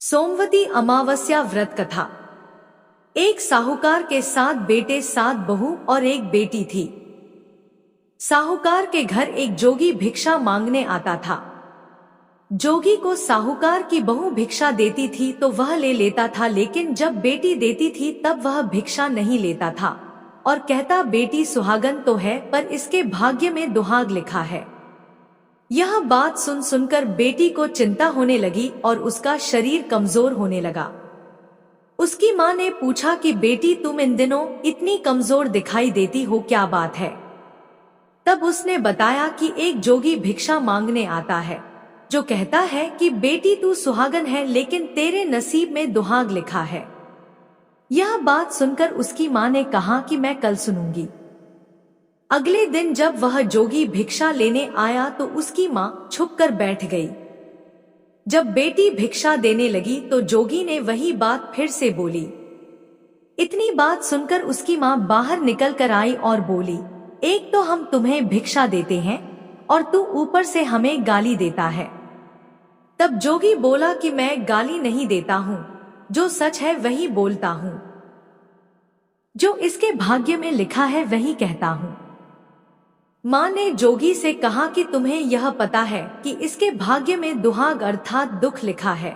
सोमवती अमावस्या व्रत कथा। एक साहूकार के 7 बेटे 7 बहू और एक बेटी थी। साहूकार के घर एक जोगी भिक्षा मांगने आता था। जोगी को साहूकार की बहू भिक्षा देती थी तो वह ले लेता था, लेकिन जब बेटी देती थी तब वह भिक्षा नहीं लेता था और कहता, बेटी सुहागन तो है पर इसके भाग्य में दुहाग लिखा है। यह बात सुनकर बेटी को चिंता होने लगी और उसका शरीर कमजोर होने लगा। उसकी माँ ने पूछा कि बेटी, तुम इन दिनों इतनी कमजोर दिखाई देती हो, क्या बात है? तब उसने बताया कि एक जोगी भिक्षा मांगने आता है जो कहता है कि बेटी तू सुहागन है लेकिन तेरे नसीब में दुहाग लिखा है। यह बात सुनकर उसकी माँ ने कहा कि मैं कल सुनूंगी। अगले दिन जब वह जोगी भिक्षा लेने आया तो उसकी माँ छुपकर बैठ गई। जब बेटी भिक्षा देने लगी तो जोगी ने वही बात फिर से बोली। इतनी बात सुनकर उसकी माँ बाहर निकल कर आई और बोली, एक तो हम तुम्हें भिक्षा देते हैं और तू ऊपर से हमें गाली देता है। तब जोगी बोला कि मैं गाली नहीं देता हूँ, जो सच है वही बोलता हूँ, जो इसके भाग्य में लिखा है वही कहता हूँ। माँ ने जोगी से कहा कि तुम्हें यह पता है कि इसके भाग्य में दुहाग अर्थात दुख लिखा है,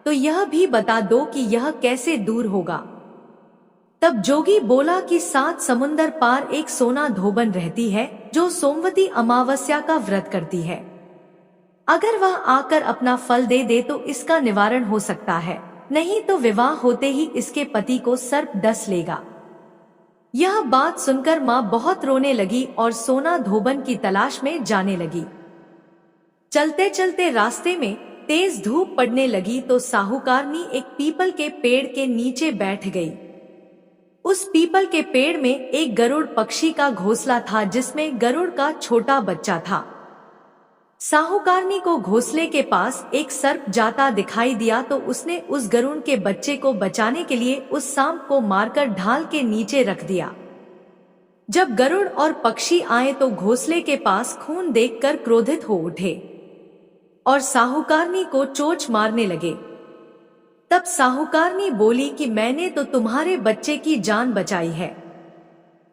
तो यह भी बता दो कि यह कैसे दूर होगा। तब जोगी बोला कि 7 समुंदर पार एक सोना धोबन रहती है जो सोमवती अमावस्या का व्रत करती है। अगर वह आकर अपना फल दे दे तो इसका निवारण हो सकता है, नहीं तो विवाह होते ही इसके पति को सर्प डस लेगा। यह बात सुनकर माँ बहुत रोने लगी और सोना धोबन की तलाश में जाने लगी। चलते चलते रास्ते में तेज धूप पड़ने लगी तो साहूकारनी एक पीपल के पेड़ के नीचे बैठ गई। उस पीपल के पेड़ में एक गरुड़ पक्षी का घोंसला था जिसमें गरुड़ का छोटा बच्चा था। साहूकारनी को घोंसले के पास एक सर्प जाता दिखाई दिया तो उसने उस गरुड़ के बच्चे को बचाने के लिए उस सांप को मारकर ढाल के नीचे रख दिया। जब गरुड़ और पक्षी आए तो घोंसले के पास खून देखकर क्रोधित हो उठे और साहूकारनी को चोंच मारने लगे। तब साहूकारनी बोली कि मैंने तो तुम्हारे बच्चे की जान बचाई है।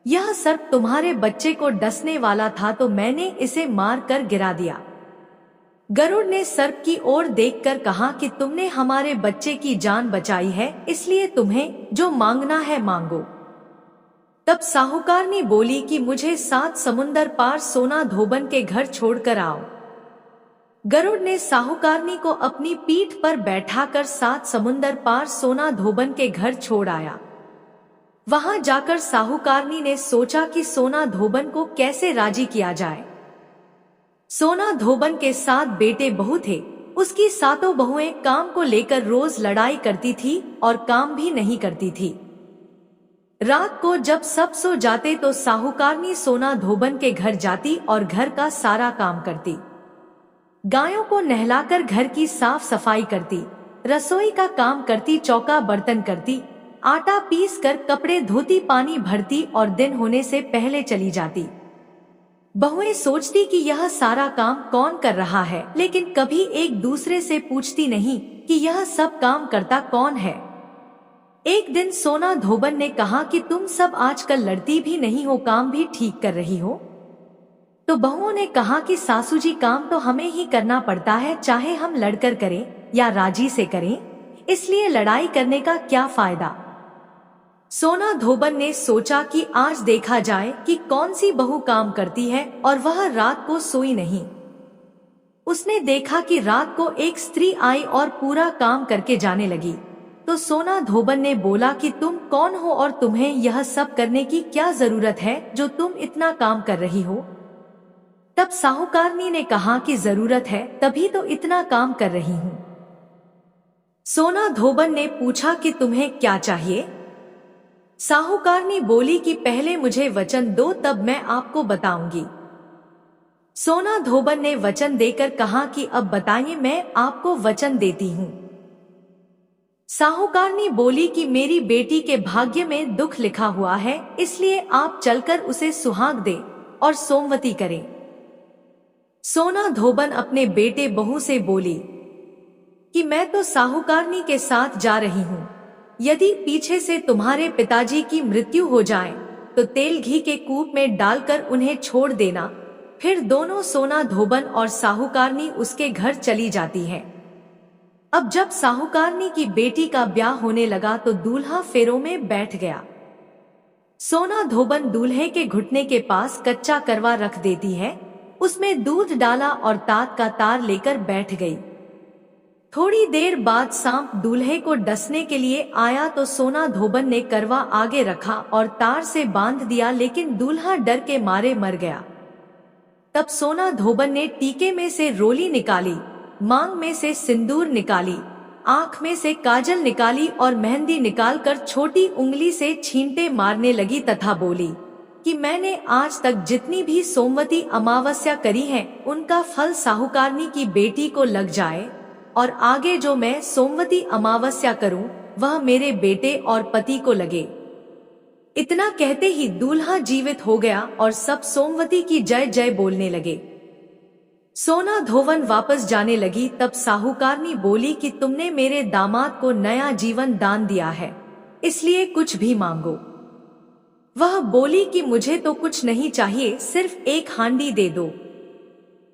यह सर्प तुम्हारे बच्चे को डसने वाला था तो मैंने इसे मार कर गिरा दिया। गरुड़ ने सर्प की ओर देखकर कहा कि तुमने हमारे बच्चे की जान बचाई है, इसलिए तुम्हें जो मांगना है मांगो। तब साहूकारनी बोली कि मुझे 7 समुंदर पार सोना धोबन के घर छोड़कर आओ। गरुड़ ने साहूकारनी को अपनी पीठ पर बैठाकर 7 समुंदर पार सोना धोबन के घर छोड़ आया। वहां जाकर साहूकारनी ने सोचा कि सोना धोबन को कैसे राजी किया जाए। सोना धोबन के 7 बेटे बहू थे। उसकी 7 बहुएं काम को लेकर रोज लड़ाई करती थी और काम भी नहीं करती थी। रात को जब सब सो जाते तो साहूकारनी सोना धोबन के घर जाती और घर का सारा काम करती। गायों को नहलाकर घर की साफ सफाई करती, रसोई का काम करती, चौका बर्तन करती, आटा पीस कर कपड़े धोती, पानी भरती और दिन होने से पहले चली जाती। बहुएं सोचती कि यह सारा काम कौन कर रहा है, लेकिन कभी एक दूसरे से पूछती नहीं कि यह सब काम करता कौन है। एक दिन सोना धोबन ने कहा कि तुम सब आजकल लड़ती भी नहीं हो, काम भी ठीक कर रही हो। तो बहुओं ने कहा कि सासू जी, काम तो हमें ही करना पड़ता है, चाहे हम लड़कर करें या राजी से करें, इसलिए लड़ाई करने का क्या फायदा। सोना धोबन ने सोचा कि आज देखा जाए कि कौन सी बहू काम करती है और वह रात को सोई नहीं। उसने देखा कि रात को एक स्त्री आई और पूरा काम करके जाने लगी। तो सोना धोबन ने बोला कि तुम कौन हो और तुम्हें यह सब करने की क्या जरूरत है जो तुम इतना काम कर रही हो। तब साहूकारनी ने कहा कि जरूरत है तभी तो इतना काम कर रही हूँ। सोना धोबन ने पूछा कि तुम्हें क्या चाहिए। साहूकारनी बोली कि पहले मुझे वचन दो, तब मैं आपको बताऊंगी। सोना धोबन ने वचन देकर कहा कि अब बताइए, मैं आपको वचन देती हूँ। साहूकारनी बोली कि मेरी बेटी के भाग्य में दुख लिखा हुआ है, इसलिए आप चलकर उसे सुहाग दे और सोमवती करें। सोना धोबन अपने बेटे बहू से बोली कि मैं तो साहूकारनी के साथ जा रही हूँ। यदि पीछे से तुम्हारे पिताजी की मृत्यु हो जाए तो तेल घी के कूप में डालकर उन्हें छोड़ देना। फिर दोनों सोना धोबन और साहूकारनी उसके घर चली जाती है। अब जब साहूकारनी की बेटी का ब्याह होने लगा तो दूल्हा फेरों में बैठ गया। सोना धोबन दूल्हे के घुटने के पास कच्चा करवा रख देती है, उसमें दूध डाला और तात का तार लेकर बैठ गई। थोड़ी देर बाद सांप दूल्हे को डसने के लिए आया तो सोना धोबन ने करवा आगे रखा और तार से बांध दिया, लेकिन दूल्हा डर के मारे मर गया। तब सोना धोबन ने टीके में से रोली निकाली, मांग में से सिंदूर निकाली, आंख में से काजल निकाली और मेहंदी निकालकर छोटी उंगली से छींटे मारने लगी तथा बोली कि मैंने आज तक जितनी भी सोमवती अमावस्या करी है उनका फल साहूकारनी की बेटी को लग जाए, और आगे जो मैं सोमवती अमावस्या करूं वह मेरे बेटे और पति को लगे। इतना कहते ही दूल्हा जीवित हो गया और सब सोमवती की जय जय बोलने लगे। सोना धोवन वापस जाने लगी तब साहूकारनी बोली कि तुमने मेरे दामाद को नया जीवन दान दिया है, इसलिए कुछ भी मांगो। वह बोली कि मुझे तो कुछ नहीं चाहिए, सिर्फ एक हांडी दे दो।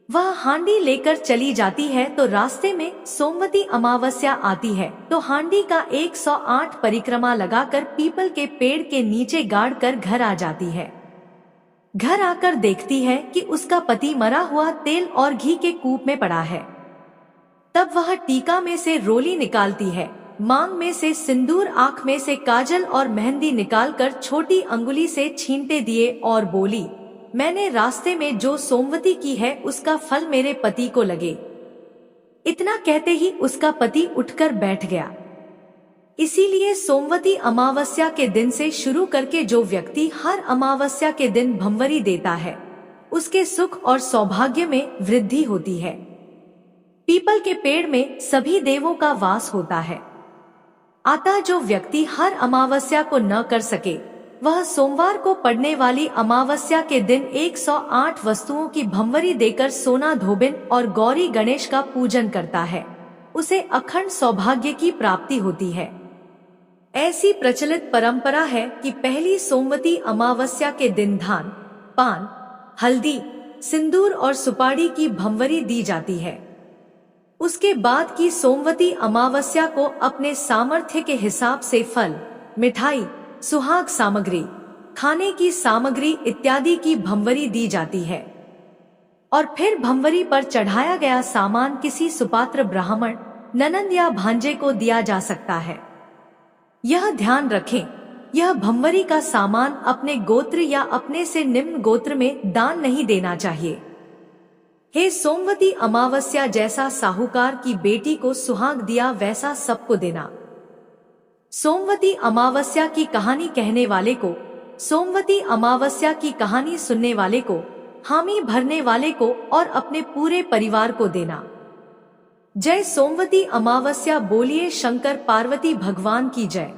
वह हांडी लेकर चली जाती है तो रास्ते में सोमवती अमावस्या आती है तो हांडी का 108 परिक्रमा लगाकर पीपल के पेड़ के नीचे गाड़ कर घर आ जाती है। घर आकर देखती है कि उसका पति मरा हुआ तेल और घी के कूप में पड़ा है। तब वह टीका में से रोली निकालती है, मांग में से सिंदूर, आंख में से काजल और मेहंदी निकालकर छोटी अंगुली से छींटे दिए और बोली मैंने रास्ते में जो सोमवती की है उसका फल मेरे पति को लगे। इतना कहते ही उसका पति उठकर बैठ गया। इसीलिए सोमवती अमावस्या के दिन से शुरू करके जो व्यक्ति हर अमावस्या के दिन भंवरी देता है उसके सुख और सौभाग्य में वृद्धि होती है। पीपल के पेड़ में सभी देवों का वास होता है। अतः जो व्यक्ति हर अमावस्या को न कर सके वह सोमवार को पड़ने वाली अमावस्या के दिन 108 वस्तुओं की भंवरी देकर सोना धोबिन और गौरी गणेश का पूजन करता है, उसे अखंड सौभाग्य की प्राप्ति होती है। ऐसी प्रचलित परंपरा है कि पहली सोमवती अमावस्या के दिन धान, पान, हल्दी, सिंदूर और सुपारी की भंवरी दी जाती है। उसके बाद की सोमवती अमावस्या को अपने सामर्थ्य के हिसाब से फल, मिठाई, सुहाग सामग्री, खाने की सामग्री इत्यादि की भंवरी दी जाती है और फिर भंवरी पर चढ़ाया गया सामान किसी सुपात्र ब्राह्मण, ननंद या भांजे को दिया जा सकता है। यह ध्यान रखें, यह भंवरी का सामान अपने गोत्र या अपने से निम्न गोत्र में दान नहीं देना चाहिए। हे सोमवती अमावस्या जैसा साहूकार की बेटी को सुहाग दिया वैसा सबको देना। सोमवती अमावस्या की कहानी कहने वाले को, सोमवती अमावस्या की कहानी सुनने वाले को, हामी भरने वाले को और अपने पूरे परिवार को देना। जय सोमवती अमावस्या बोलिए शंकर पार्वती भगवान की जय।